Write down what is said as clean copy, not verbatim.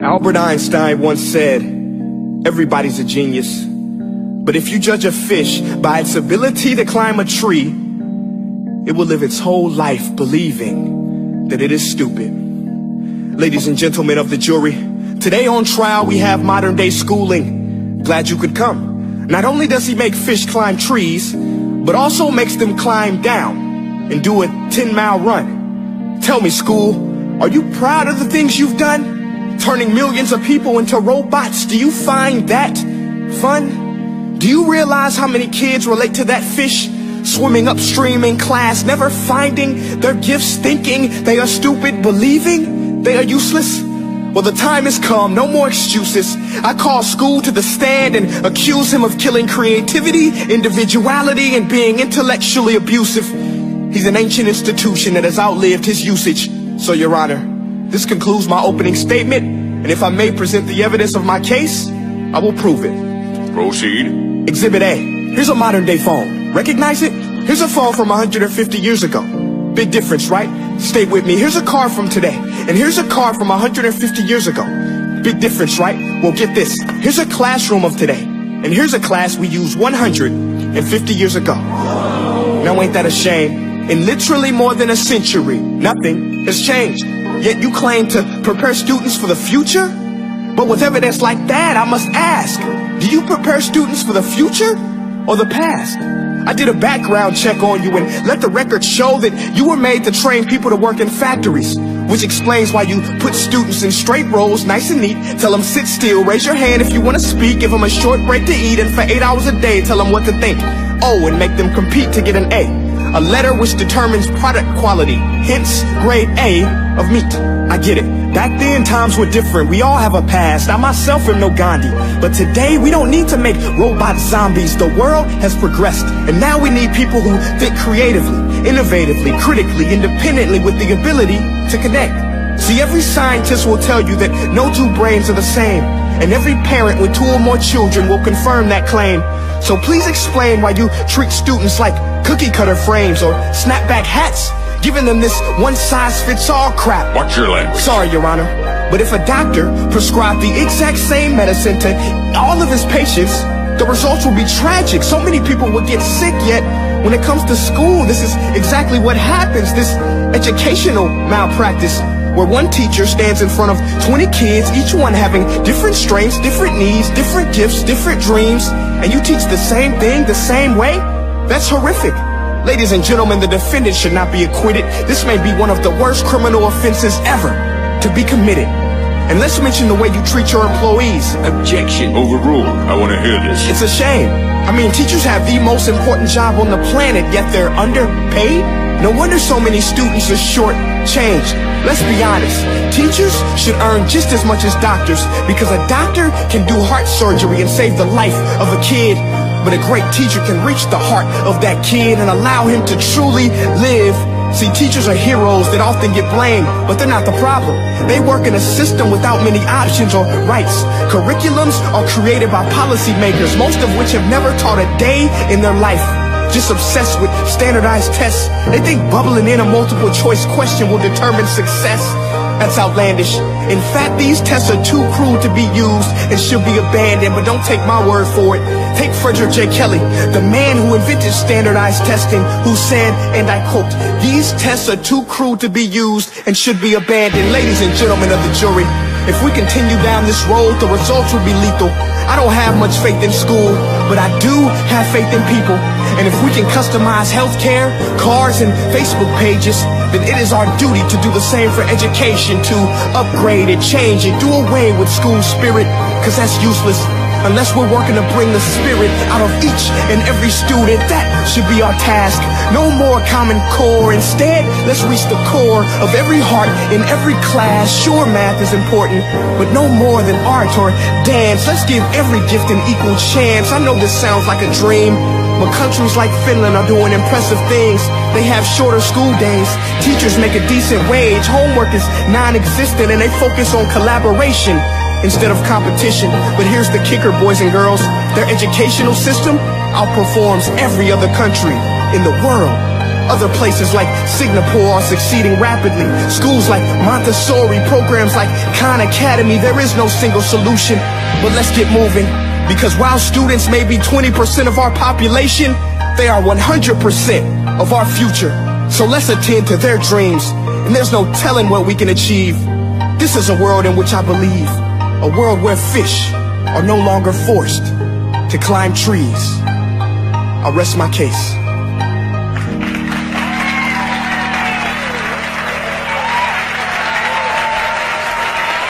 Albert Einstein once said, everybody's a genius, but if you judge a fish by its ability to climb a tree, it will live its whole life believing that it is stupid. Ladies and gentlemen of the jury, today on trial we have modern day schooling. Glad you could come. Not only does he make fish climb trees, but also makes them climb down and do a 10-mile run. Tell me, school, are you proud of the things you've done? Turning millions of people into robots, do you find that fun? Do you realize how many kids relate to that fish swimming upstream in class, never finding their gifts, thinking they are stupid, believing they are useless? Well, the time has come, no more excuses. I call school to the stand and accuse him of killing creativity, individuality, and being intellectually abusive. He's an ancient institution that has outlived his usage. So, Your Honor, this concludes my opening statement, and if I may present the evidence of my case, I will prove it. Proceed. Exhibit A. Here's a modern day phone. Recognize it? Here's a phone from 150 years ago. Big difference, right? Stay with me. Here's a car from today, and here's a car from 150 years ago. Big difference, right? Well, get this. Here's a classroom of today, and here's a class we used 150 years ago. Now, ain't that a shame? In literally more than a century, nothing has changed. Yet you claim to prepare students for the future? But with evidence like that, I must ask, do you prepare students for the future or the past? I did a background check on you and let the record show that you were made to train people to work in factories, which explains why you put students in straight rows, nice and neat, tell them sit still, raise your hand if you want to speak, give them a short break to eat, and for 8 hours a day, tell them what to think. Oh, and make them compete to get an A letter which determines product quality, hence grade A of meat. I get it. Back then, times were different. We all have a past. I myself am no Gandhi. But today, we don't need to make robot zombies. The world has progressed. And now we need people who think creatively, innovatively, critically, independently, with the ability to connect. See, every scientist will tell you that no two brains are the same. And every parent with 2 or more children will confirm that claim. So please explain why you treat students like cookie cutter frames or snapback hats, giving them this one-size-fits-all crap. Watch your language. Sorry, Your Honor, but if a doctor prescribed the exact same medicine to all of his patients, the results will be tragic. So many people will get sick, yet when it comes to school, this is exactly what happens. This educational malpractice, where one teacher stands in front of 20 kids, each one having different strengths, different needs, different gifts, different dreams, and you teach the same thing the same way? That's horrific. Ladies and gentlemen, the defendant should not be acquitted. This may be one of the worst criminal offenses ever to be committed. And let's mention the way you treat your employees. Objection. Overruled. I want to hear this. It's a shame. I mean, teachers have the most important job on the planet, yet they're underpaid? No wonder so many students are short-changed. Let's be honest. Teachers should earn just as much as doctors, because a doctor can do heart surgery and save the life of a kid. But a great teacher can reach the heart of that kid and allow him to truly live. See, teachers are heroes that often get blamed, but they're not the problem. They work in a system without many options or rights. Curriculums are created by policymakers, most of which have never taught a day in their life. Just obsessed with standardized tests. They think bubbling in a multiple choice question will determine success. That's outlandish. In fact, these tests are too cruel to be used and should be abandoned, but don't take my word for it. Take Frederick J. Kelly, the man who invented standardized testing, who said, and I quote, "These tests are too cruel to be used and should be abandoned." Ladies and gentlemen of the jury, if we continue down this road, the results will be lethal. I don't have much faith in school, but I do have faith in people. And if we can customize healthcare, cars, and Facebook pages, then it is our duty to do the same for education, to upgrade it, change it, do away with school spirit, because that's useless. Unless we're working to bring the spirit out of each and every student, that should be our task. No more Common Core. Instead, let's reach the core of every heart in every class. Sure, math is important, but no more than art or dance. Let's give every gift an equal chance. I know this sounds like a dream, but countries like Finland are doing impressive things. They have shorter school days. Teachers make a decent wage. Homework is non-existent, and they focus on collaboration instead of competition. But here's the kicker, boys and girls. Their educational system outperforms every other country in the world. Other places like Singapore are succeeding rapidly. Schools like Montessori, programs like Khan Academy. There is no single solution, but let's get moving. Because while students may be 20% of our population, they are 100% of our future. So let's attend to their dreams, and there's no telling what we can achieve. This is a world in which I believe, a world where fish are no longer forced to climb trees. I'll rest my case.